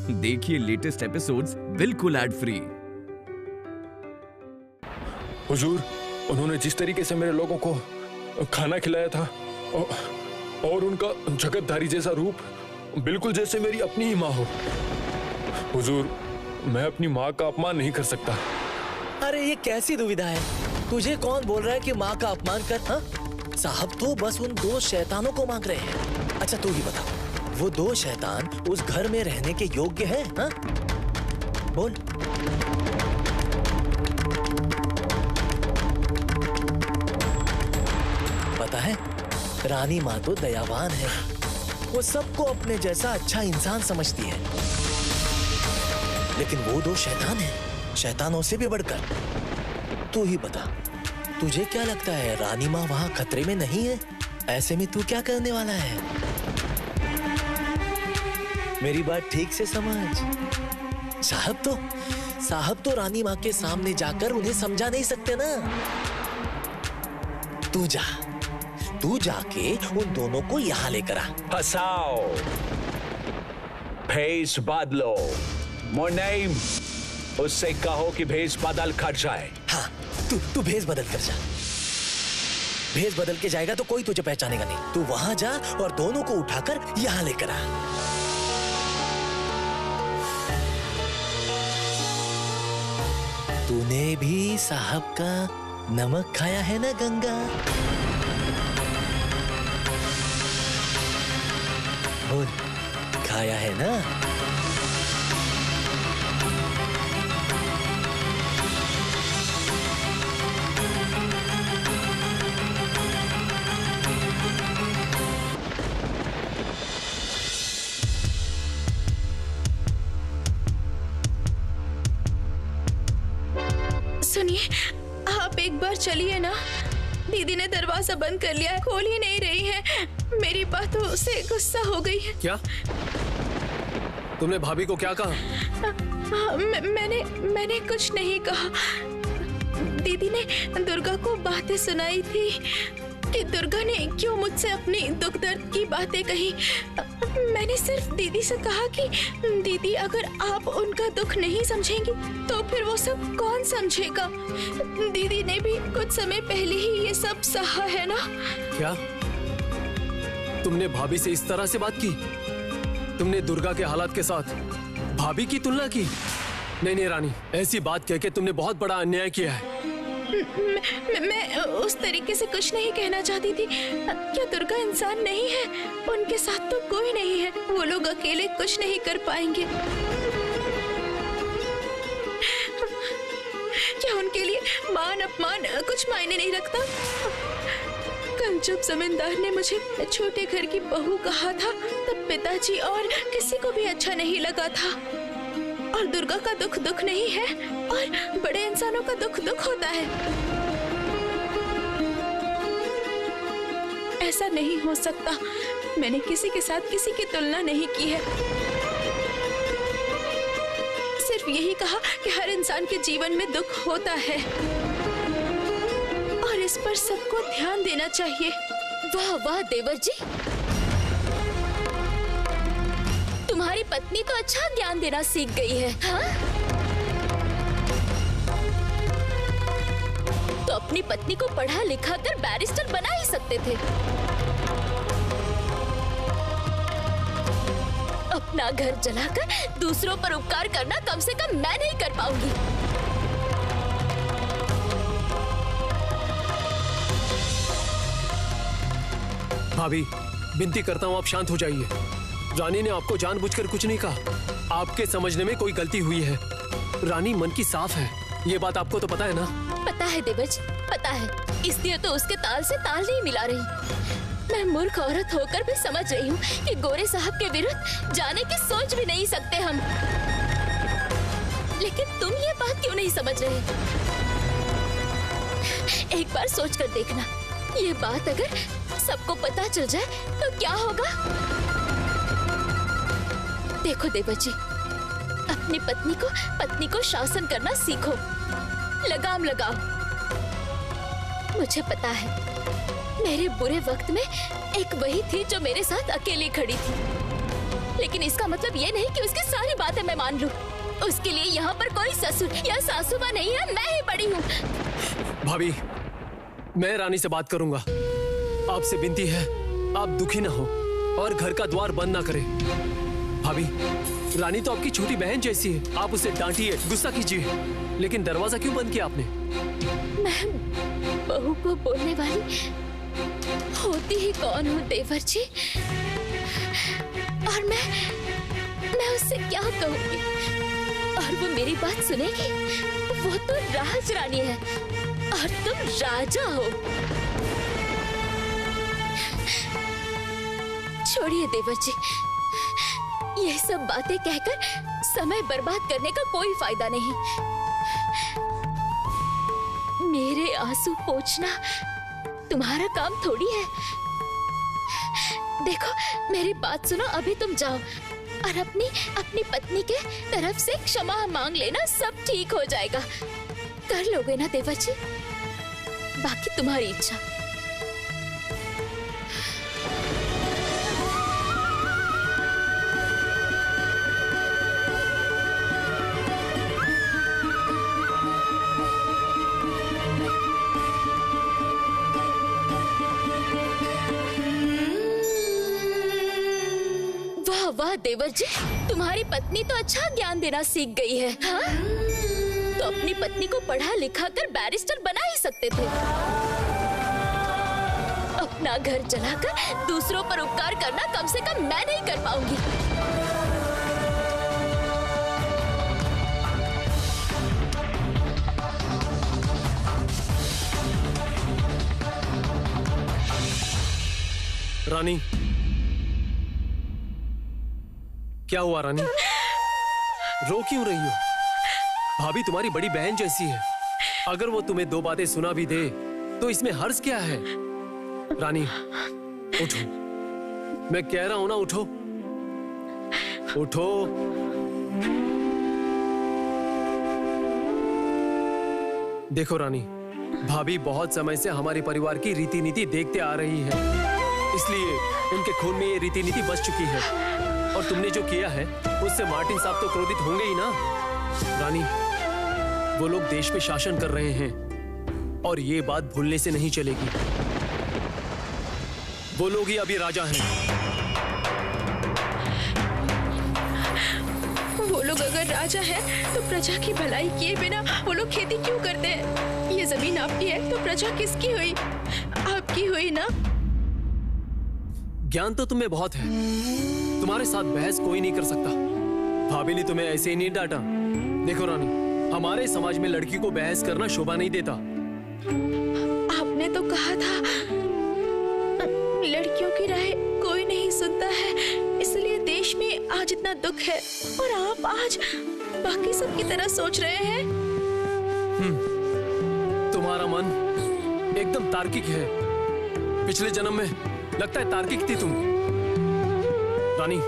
देखिए latest episodes बिल्कुल ad free. हुजूर, उन्होंने जिस तरीके से मेरे लोगों को खाना खिलाया था और उनका जगतधारी जैसा रूप, बिल्कुल जैसे मेरी अपनी ही माँ हो। हुजूर, मैं अपनी माँ का अपमान नहीं कर सकता। अरे ये कैसी दुविधा है? तुझे कौन बोल रहा है कि माँ का अपमान कर? हाँ, साहब तो बस उन दो शैतानों को मांग रहे हैं। अच्छा तू ही बता, वो दो शैतान उस घर में रहने के योग्य हैं? हाँ, बोल। पता है, रानी माँ तो दयावान है, वो सबको अपने जैसा अच्छा इंसान समझती है। लेकिन वो दो शैतान हैं, शैतानों से भी बढ़कर। तू ही बता, तुझे क्या लगता है रानी माँ वहां खतरे में नहीं है? ऐसे में तू क्या करने वाला है? मेरी बात ठीक से समझ। साहब तो रानी माँ के सामने जाकर उन्हें समझा नहीं सकते ना। तू जाके उन दोनों को यहाँ लेकर आ। हसाओ, भेष बदलो। मुनीम, उससे कहो कि भेष बदल कर जाए। हाँ, तू भेष बदल कर जा। भेष बदल के जाएगा तो कोई तुझे पहचानेगा नहीं। तू वहां जा और दोनों को उठाकर यहाँ लेकर आ। तूने भी साहब का नमक खाया है ना गंगा? बोल, खाया है ना? सुनिए, आप एक बार चलिए ना। दीदी ने दरवाजा बंद कर लिया है, खोल ही नहीं रही है। मेरी बातों से गुस्सा हो गई है। क्या? तुमने भाभी को क्या कहा? मैंने कुछ नहीं कहा। दीदी ने दुर्गा को बातें सुनाई थी कि दुर्गा ने क्यों मुझसे अपनी दुख दर्द की बातें कही। मैंने सिर्फ दीदी से कहा कि दीदी, अगर आप उनका दुख नहीं समझेंगी तो फिर वो सब कौन समझेगा। दीदी ने भी कुछ समय पहले ही ये सब सहा है ना। क्या तुमने भाभी से इस तरह से बात की? तुमने दुर्गा के हालात के साथ भाभी की तुलना की? नहीं रानी, ऐसी बात कह के तुमने बहुत बड़ा अन्याय किया है। मैं उस तरीके से कुछ नहीं कहना चाहती थी। क्या दुर्गा इंसान नहीं है? उनके साथ तो कोई नहीं है। वो लोग अकेले कुछ नहीं कर पाएंगे। क्या उनके लिए मान अपमान कुछ मायने नहीं रखता? कल जब जमींदार ने मुझे छोटे घर की बहू कहा था, तब पिताजी और किसी को भी अच्छा नहीं लगा था। और दुर्गा का दुख नहीं है और बड़े इंसानों का दुख होता है। ऐसा नहीं हो सकता। मैंने किसी के साथ किसी की तुलना नहीं की है। सिर्फ यही कहा कि हर इंसान के जीवन में दुख होता है और इस पर सबको ध्यान देना चाहिए। वाह वाह देवर जी, तुम्हारी पत्नी तो अच्छा ज्ञान देना सीख गई है। हाँ? तो अपनी पत्नी को पढ़ा लिखा कर बैरिस्टर बना ही सकते थे। अपना घर जलाकर दूसरों पर उपकार करना कम से कम मैं नहीं कर पाऊंगी। भाभी, विनती करता हूँ आप शांत हो जाइए। रानी ने आपको जानबूझकर कुछ नहीं कहा। आपके समझने में कोई गलती हुई है। रानी मन की साफ है, ये बात आपको तो पता है ना? पता है देवर जी, पता है। इसलिए तो उसके ताल से ताल नहीं मिला रही। मैं मूर्ख औरत होकर भी समझ रही हूँ कि गोरे साहब के विरुद्ध जाने की सोच भी नहीं सकते हम। लेकिन तुम ये बात क्यों नहीं समझ रहे? एक बार सोच कर देखना, ये बात अगर सबको पता चल जाए तो क्या होगा? देखो देवर जी, अपनी पत्नी को शासन करना सीखो, लगाम लगाओ। मुझे पता है, मेरे बुरे वक्त में एक वही थी जो मेरे साथ अकेली खड़ी थी। लेकिन इसका मतलब ये नहीं कि उसकी सारी बातें मैं मान लूं। उसके लिए यहाँ पर कोई ससुर या सासुमा नहीं है, मैं ही बड़ी हूँ। भाभी, मैं रानी से बात करूंगा। आपसे विनती है, आप दुखी ना हो और घर का द्वार बंद ना करें। भाभी, रानी तो आपकी छोटी बहन जैसी है, आप उसे डांटिए, गुस्सा कीजिए, लेकिन दरवाजा क्यों बंद किया आपने? मैं बहू को बोलने वाली होती ही कौन हूँ देवर जी? और मैं उससे क्या कहूँगी? और वो मेरी बात सुनेगी? वो तो राज रानी है और तुम राजा हो। छोड़िए देवर जी, ये सब बातें कहकर समय बर्बाद करने का कोई फायदा नहीं। मेरे आंसू पोंछना तुम्हारा काम थोड़ी है। देखो, मेरी बात सुनो, अभी तुम जाओ और अपनी पत्नी के तरफ से क्षमा मांग लेना, सब ठीक हो जाएगा। कर लोगे ना देवर जी? बाकी तुम्हारी इच्छा। वाह देवर जी, तुम्हारी पत्नी तो अच्छा ज्ञान देना सीख गई है। हाँ? तो अपनी पत्नी को पढ़ा लिखा कर बैरिस्टर बना ही सकते थे। अपना घर जलाकर दूसरों पर उपकार करना कम से कम मैं नहीं कर पाऊंगी। रानी, क्या हुआ रानी? रो क्यों रही हो? भाभी तुम्हारी बड़ी बहन जैसी है, अगर वो तुम्हें दो बातें सुना भी दे तो इसमें हर्ज क्या है? रानी उठो, मैं कह रहा हूं ना, उठो उठो। देखो रानी, भाभी बहुत समय से हमारे परिवार की रीति नीति देखते आ रही है, इसलिए उनके खून में ये रीति नीति बस चुकी है। और तुमने जो किया है उससे मार्टिन साहब तो क्रोधित होंगे ही ना। रानी, वो लोग देश पे शासन कर रहे हैं और ये बात भूलने से नहीं चलेगी। वो लोग ही अभी राजा हैं। वो लोग अगर राजा हैं तो प्रजा की भलाई किए बिना वो लोग खेती क्यों करते हैं? ये जमीन आपकी है तो प्रजा किसकी हुई? आपकी हुई ना। ज्ञान तो तुम्हें बहुत है, तुम्हारे साथ बहस कोई नहीं कर सकता। भाभी ने तुम्हें ऐसे ही नहीं डांटा। देखो रानी, हमारे समाज में लड़की को बहस करना शोभा नहीं देता। आपने तो कहा था लड़कियों की राय कोई नहीं सुनता है, इसलिए देश में आज इतना दुख है और आप आज बाकी सब की तरह सोच रहे हैं। तुम्हारा मन एकदम तार्किक है। पिछले जन्म में लगता है तार्किक थी तुम। रानी,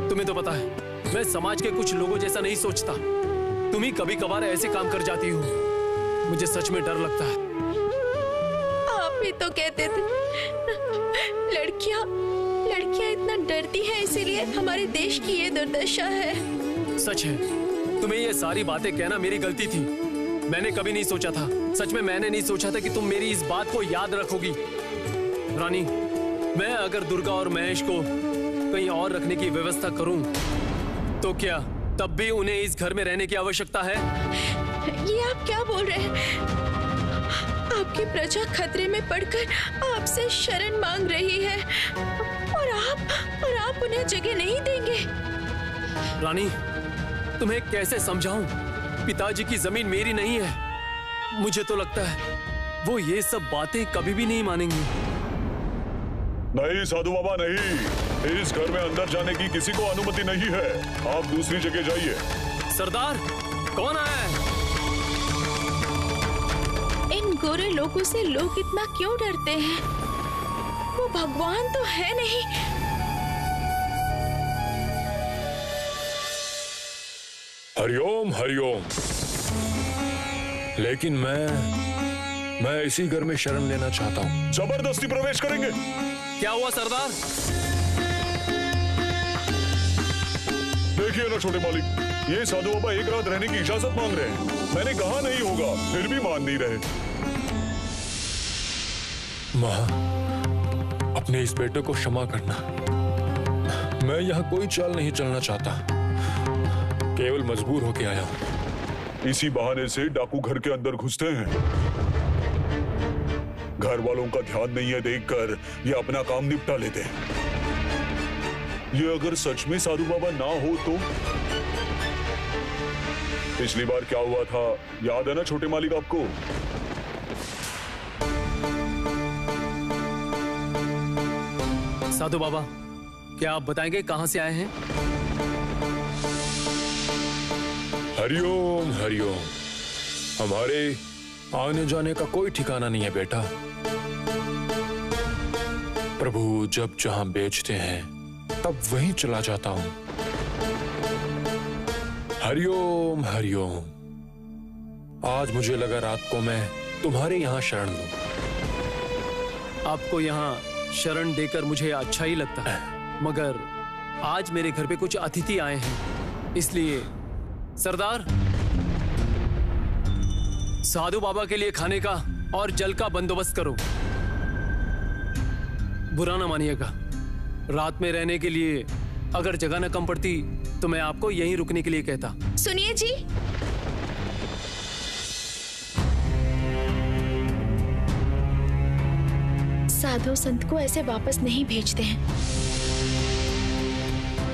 तुम्हें तो पता है मैं समाज के कुछ लोगों जैसा नहीं सोचता। तुम ही कभी कभार ऐसे काम कर जाती हो, मुझे सच में डर लगता है। आप ही तो कहते थे लड़कियां इतना डरती हैं, इसीलिए हमारे देश की ये दुर्दशा है। सच है, तुम्हें ये सारी बातें कहना मेरी गलती थी। मैंने कभी नहीं सोचा था, सच में मैंने नहीं सोचा था कि तुम मेरी इस बात को याद रखोगी। रानी, मैं अगर दुर्गा और महेश को कहीं और रखने की व्यवस्था करूं, तो क्या तब भी उन्हें इस घर में रहने की आवश्यकता है? ये आप क्या बोल रहे हैं? आपकी प्रजा खतरे में पड़कर आपसे शरण मांग रही है और आप उन्हें जगह नहीं देंगे। रानी, तुम्हें कैसे समझाऊं? पिताजी की जमीन मेरी नहीं है। मुझे तो लगता है वो ये सब बातें कभी भी नहीं मानेंगी। नहीं साधु बाबा, नहीं, इस घर में अंदर जाने की किसी को अनुमति नहीं है। आप दूसरी जगह जाइए। सरदार, कौन आया है? इन गोरे लोगों से लोग इतना क्यों डरते हैं? वो भगवान तो है नहीं। हरिओम हरिओम। लेकिन मैं इसी घर में शरण लेना चाहता हूँ। जबरदस्ती प्रवेश करेंगे? क्या हुआ सरदार? देखिए ना छोटे मालिक, ये साधु बाबा एक रात रहने की इजाजत मांग रहे हैं। मैंने कहा नहीं होगा, फिर भी मान नहीं रहे। माँ, अपने इस बेटे को क्षमा करना। मैं यहाँ कोई चाल नहीं चलना चाहता, केवल मजबूर होके आया हूँ। इसी बहाने से डाकू घर के अंदर घुसते हैं। घर वालों का ध्यान नहीं है देखकर ये अपना काम निपटा लेते हैं। ये अगर सच में साधु बाबा ना हो तो? पिछली बार क्या हुआ था याद है ना छोटे मालिक आपको? साधु बाबा, क्या आप बताएंगे कहां से आए हैं? हरिओम हरिओम। हमारे आने जाने का कोई ठिकाना नहीं है बेटा। प्रभु जब जहां बेचते हैं तब वहीं चला जाता हूं। हरिओम हरिओम। आज मुझे लगा रात को मैं तुम्हारे यहां शरण लूं। आपको यहाँ शरण देकर मुझे अच्छा ही लगता है, मगर आज मेरे घर पे कुछ अतिथि आए हैं, इसलिए सरदार, साधु बाबा के लिए खाने का और जल का बंदोबस्त करो। बुरा ना मानिएगा, रात में रहने के लिए अगर जगह न कम पड़ती तो मैं आपको यहीं रुकने के लिए कहता। सुनिए जी, साधु संत को ऐसे वापस नहीं भेजते हैं।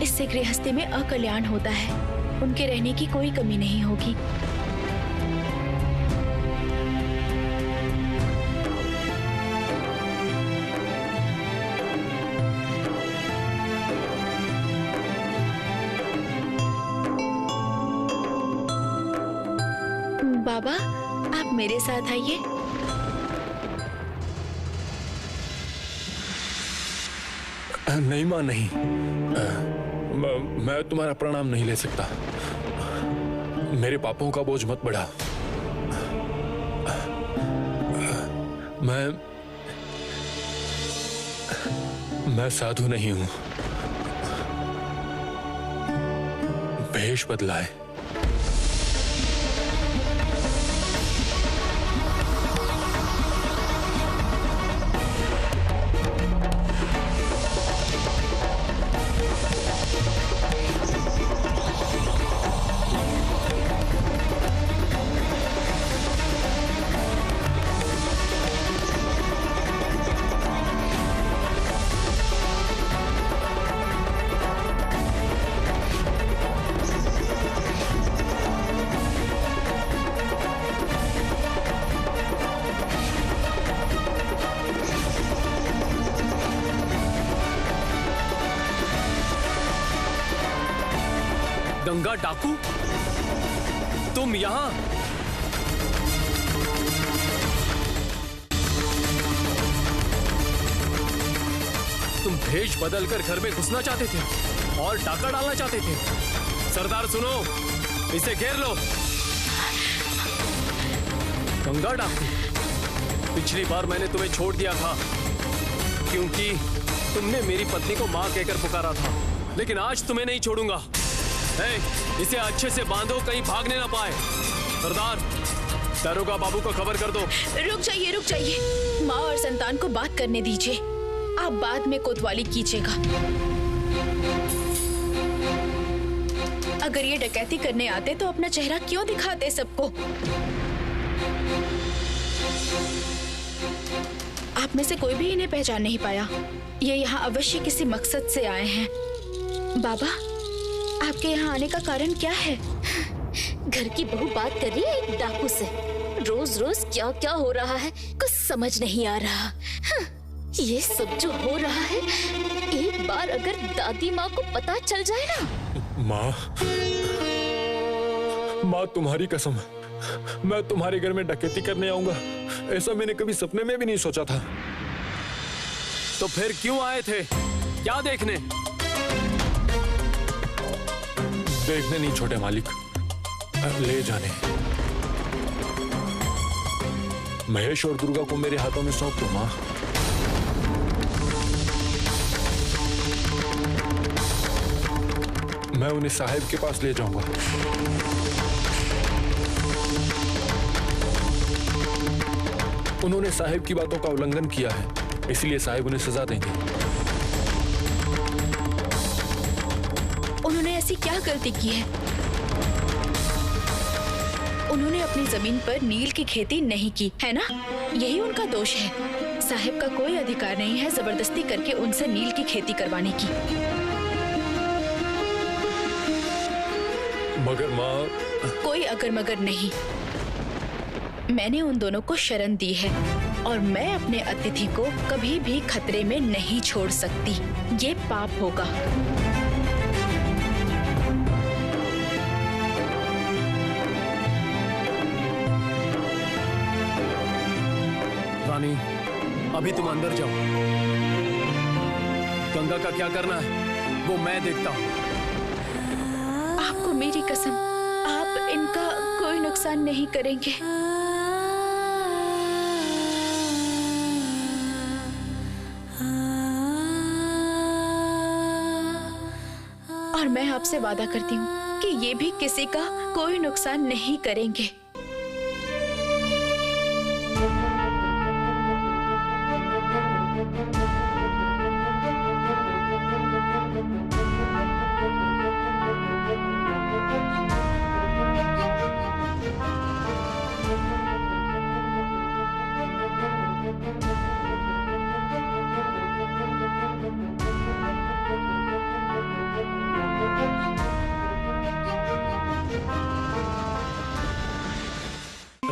इससे गृहस्थी में अकल्याण होता है। उनके रहने की कोई कमी नहीं होगी। बाबा, आप मेरे साथ आइए। नहीं मां, नहीं। मैं तुम्हारा प्रणाम नहीं ले सकता। मेरे पापों का बोझ मत बढ़ा। मैं साधु नहीं हूं, भेष बदला है। गंगा डाकू, तुम यहां? तुम भेष बदलकर घर में घुसना चाहते थे और डाका डालना चाहते थे। सरदार सुनो, इसे घेर लो। गंगा डाकू, पिछली बार मैंने तुम्हें छोड़ दिया था क्योंकि तुमने मेरी पत्नी को मां कहकर पुकारा था, लेकिन आज तुम्हें नहीं छोड़ूंगा। इसे अच्छे से बांधो, कहीं भागने ना पाए। सरदार, दारोगा बाबू को खबर कर दो। रुक जाइए, रुक जाइए। माँ और संतान को बात करने दीजिए। आप बाद में कोतवाली कीजिएगा। अगर ये डकैती करने आते तो अपना चेहरा क्यों दिखाते सबको? आप में से कोई भी इन्हें पहचान नहीं पाया। ये यहाँ अवश्य किसी मकसद से आए हैं। बाबा, आपके यहाँ आने का कारण क्या है? घर की बहू बात कर रही है एक डाकू से। रोज रोज क्या क्या हो रहा है, कुछ समझ नहीं आ रहा। ये सब जो हो रहा है, एक बार अगर दादी माँ को पता चल जाए ना। माँ, तुम्हारी कसम, मैं तुम्हारे घर में डकैती करने आऊंगा, ऐसा मैंने कभी सपने में भी नहीं सोचा था। तो फिर क्यों आए थे? क्या देखने? देखने नहीं छोटे मालिक, ले जाने। महेश और दुर्गा को मेरे हाथों में सौंप दो माँ। मैं उन्हें साहिब के पास ले जाऊंगा। उन्होंने साहिब की बातों का उल्लंघन किया है, इसलिए साहिब उन्हें सजा देंगे। उन्होंने ऐसी क्या गलती की है? उन्होंने अपनी जमीन पर नील की खेती नहीं की है ना? यही उनका दोष है। साहिब का कोई अधिकार नहीं है जबरदस्ती करके उनसे नील की खेती करवाने की। मगर माँ, कोई अगर मगर नहीं। मैंने उन दोनों को शरण दी है और मैं अपने अतिथि को कभी भी खतरे में नहीं छोड़ सकती। ये पाप होगा। रानी, अभी तुम अंदर जाओ। गंगा का क्या करना है वो मैं देखता हूँ। आपको मेरी कसम, आप इनका कोई नुकसान नहीं करेंगे। और मैं आपसे वादा करती हूँ कि ये भी किसी का कोई नुकसान नहीं करेंगे।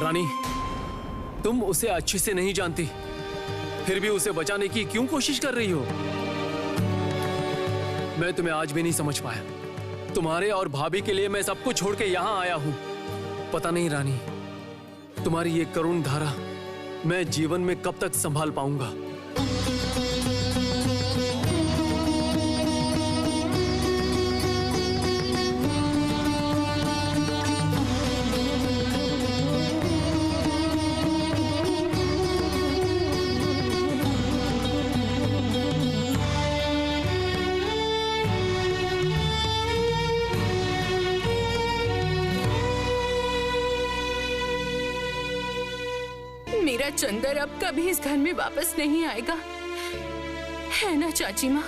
रानी, तुम उसे अच्छे से नहीं जानती, फिर भी उसे बचाने की क्यों कोशिश कर रही हो? मैं तुम्हें आज भी नहीं समझ पाया। तुम्हारे और भाभी के लिए मैं सब कुछ छोड़ के यहाँ आया हूँ। पता नहीं रानी, तुम्हारी ये करुण धारा मैं जीवन में कब तक संभाल पाऊंगा। मेरा चंदर अब कभी इस घर में वापस नहीं आएगा, है ना चाची माँ?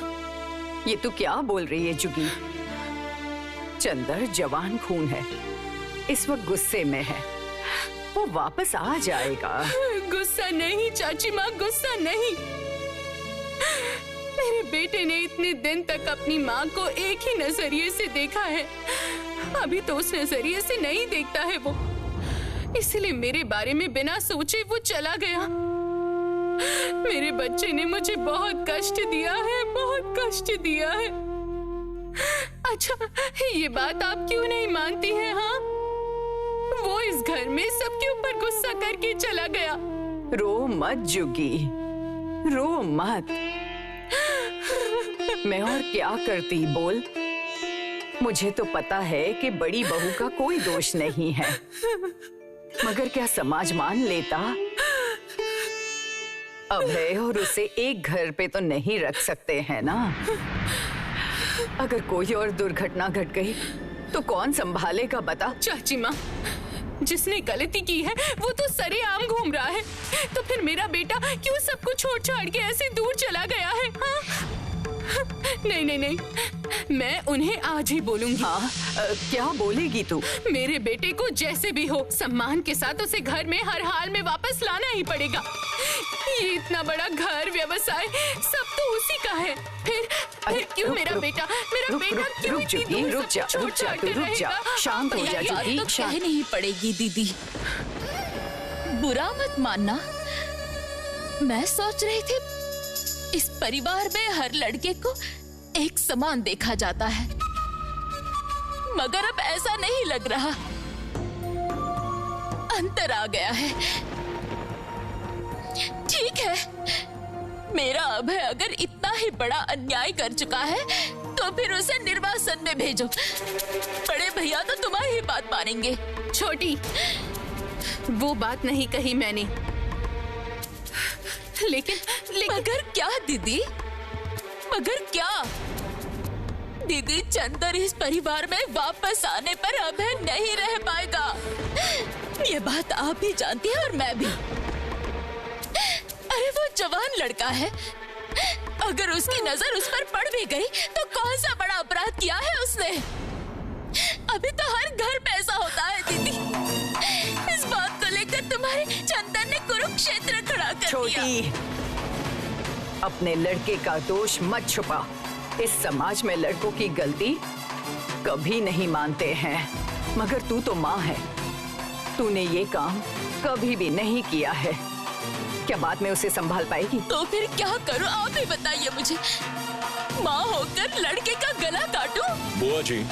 ये तू क्या बोल रही है जुगी? चंदर जवान खून है, इस वक्त गुस्से में है, वो वापस आ जाएगा। गुस्सा नहीं चाची माँ, गुस्सा नहीं। मेरे बेटे ने इतने दिन तक अपनी माँ को एक ही नजरिए से देखा है, अभी तो उस नजरिए से नहीं देखता है वो, इसलिए मेरे बारे में बिना सोचे वो चला गया। मेरे बच्चे ने मुझे बहुत कष्ट दिया है, बहुत कष्ट दिया है। अच्छा, ये बात आप क्यों नहीं मानती हैं? हाँ, वो इस घर में सबके ऊपर गुस्सा करके चला गया। रो मत जुगी, रो मत। मैं और क्या करती बोल? मुझे तो पता है कि बड़ी बहू का कोई दोष नहीं है, मगर क्या समाज मान लेता? अभय और उसे एक घर पे तो नहीं रख सकते हैं ना। अगर कोई और दुर्घटना घट गई तो कौन संभालेगा बता? चाची माँ, जिसने गलती की है वो तो सरेआम घूम रहा है, तो फिर मेरा बेटा क्यों सब कुछ छोड़ छाड़ के ऐसे दूर चला गया है? हाँ? नहीं नहीं नहीं, मैं उन्हें आज ही बोलूंगी। हाँ, क्या बोलेगी तू? मेरे बेटे को जैसे भी हो सम्मान के साथ उसे घर में हर हाल में वापस लाना ही पड़ेगा। ये इतना बड़ा घर, व्यवसाय सब तो उसी का है। फिर क्यों मेरा बेटा क्यों इतनी दूर रुक जा, शांत हो जा जुगी। तो कह नहीं पड़ेगी दीदी, बुरा मत मानना। मैं सोच रही थी इस परिवार में हर लड़के को एक समान देखा जाता है, मगर अब ऐसा नहीं लग रहा, अंतर आ गया है। ठीक है, मेरा अभय अगर इतना ही बड़ा अन्याय कर चुका है तो फिर उसे निर्वासन में भेजो। बड़े भैया तो तुम्हारी ही बात मानेंगे। छोटी, वो बात नहीं कही मैंने। लेकिन मगर क्या दीदी, मगर क्या? दीदी, चंदर इस परिवार में वापस आने पर अभय नहीं रह पाएगा। ये बात आप भी जानती हैं और मैं भी। अरे वो जवान लड़का है, अगर उसकी नजर उस पर पड़ भी गई तो कौन सा बड़ा अपराध किया है उसने? अभी तो हर घर पे ऐसा होता है दीदी। इस बात को लेकर तुम्हारे चंदन ने कुरुक्षेत्र खड़ा कर छोटी, दिया। अपने लड़के का दोष मत छुपा। इस समाज में लड़कों की गलती कभी नहीं मानते हैं, मगर तू तो माँ है, तूने ये काम कभी भी नहीं किया है। क्या बाद में उसे संभाल पाएगी? तो फिर क्या करूं, आप ही बताइए मुझे। माँ होकर लड़के का गला काटूं? बुआ जी,